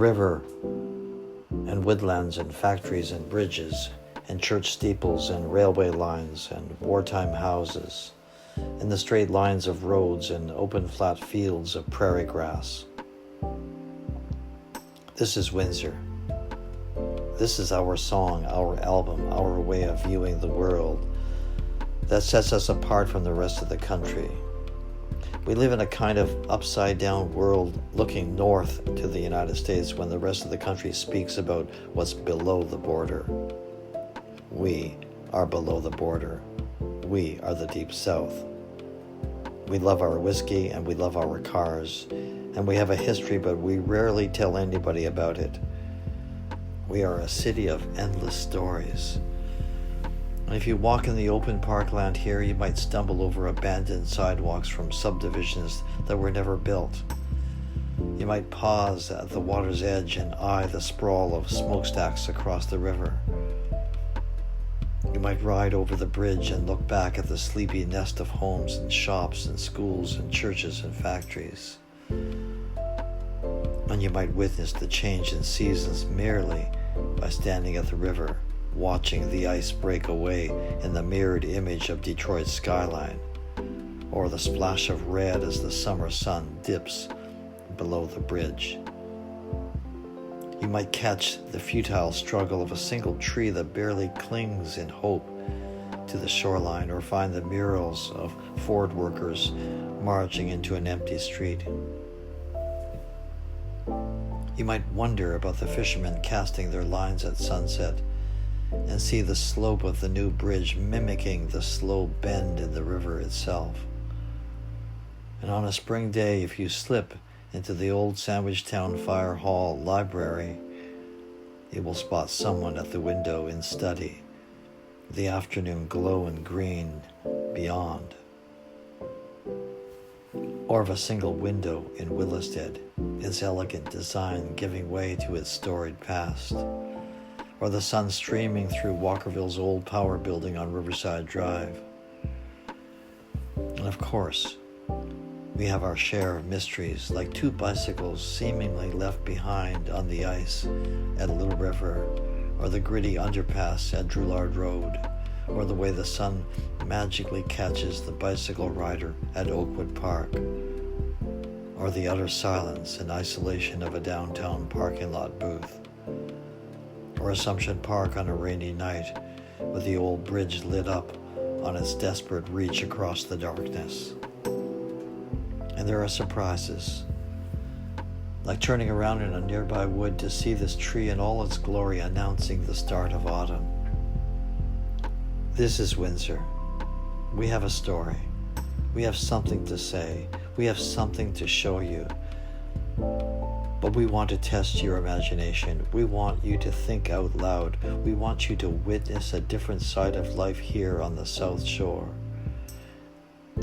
river and woodlands and factories and bridges and church steeples and railway lines and wartime houses and the straight lines of roads and open flat fields of prairie grass. This is Windsor. This is our song, our album, our way of viewing the world that sets us apart from the rest of the country. We live in a kind of upside-down world looking north to the United States when the rest of the country speaks about what's below the border. We are below the border. We are the Deep South. We love our whiskey and we love our cars, and we have a history, but we rarely tell anybody about it. We are a city of endless stories. And if you walk in the open parkland here, you might stumble over abandoned sidewalks from subdivisions that were never built. You might pause at the water's edge and eye the sprawl of smokestacks across the river. You might ride over the bridge and look back at the sleepy nest of homes and shops and schools and churches and factories. And you might witness the change in seasons merely by standing at the river, watching the ice break away in the mirrored image of Detroit's skyline, or the splash of red as the summer sun dips below the bridge. You might catch the futile struggle of a single tree that barely clings in hope to the shoreline, or find the murals of Ford workers marching into an empty street. You might wonder about the fishermen casting their lines at sunset and see the slope of the new bridge mimicking the slow bend in the river itself. And on a spring day, if you slip into the old Sandwich Town Fire Hall library, you will spot someone at the window in study, the afternoon glow and green beyond. Or of a single window in Willisted, its elegant design giving way to its storied past. Or the sun streaming through Walkerville's old power building on Riverside Drive. And of course, we have our share of mysteries, like two bicycles seemingly left behind on the ice at Little River, or the gritty underpass at Droulard Road, or the way the sun magically catches the bicycle rider at Oakwood Park, or the utter silence and isolation of a downtown parking lot booth, or Assumption Park on a rainy night with the old bridge lit up on its desperate reach across the darkness. And there are surprises, like turning around in a nearby wood to see this tree in all its glory announcing the start of autumn. This is Windsor. We have a story. We have something to say. We have something to show you. But we want to test your imagination. We want you to think out loud. We want you to witness a different side of life here on the South Shore.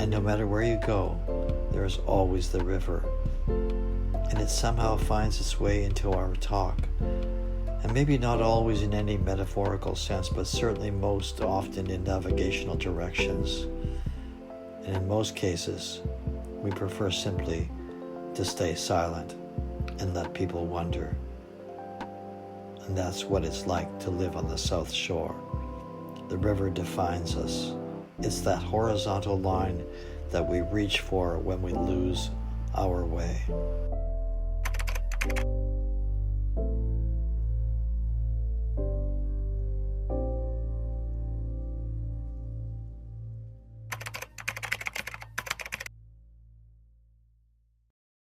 And no matter where you go, there is always the river. And it somehow finds its way into our talk. And maybe not always in any metaphorical sense, but certainly most often in navigational directions. And in most cases, we prefer simply to stay silent and let people wonder. And that's what it's like to live on the South Shore. The river defines us. It's that horizontal line that we reach for when we lose our way.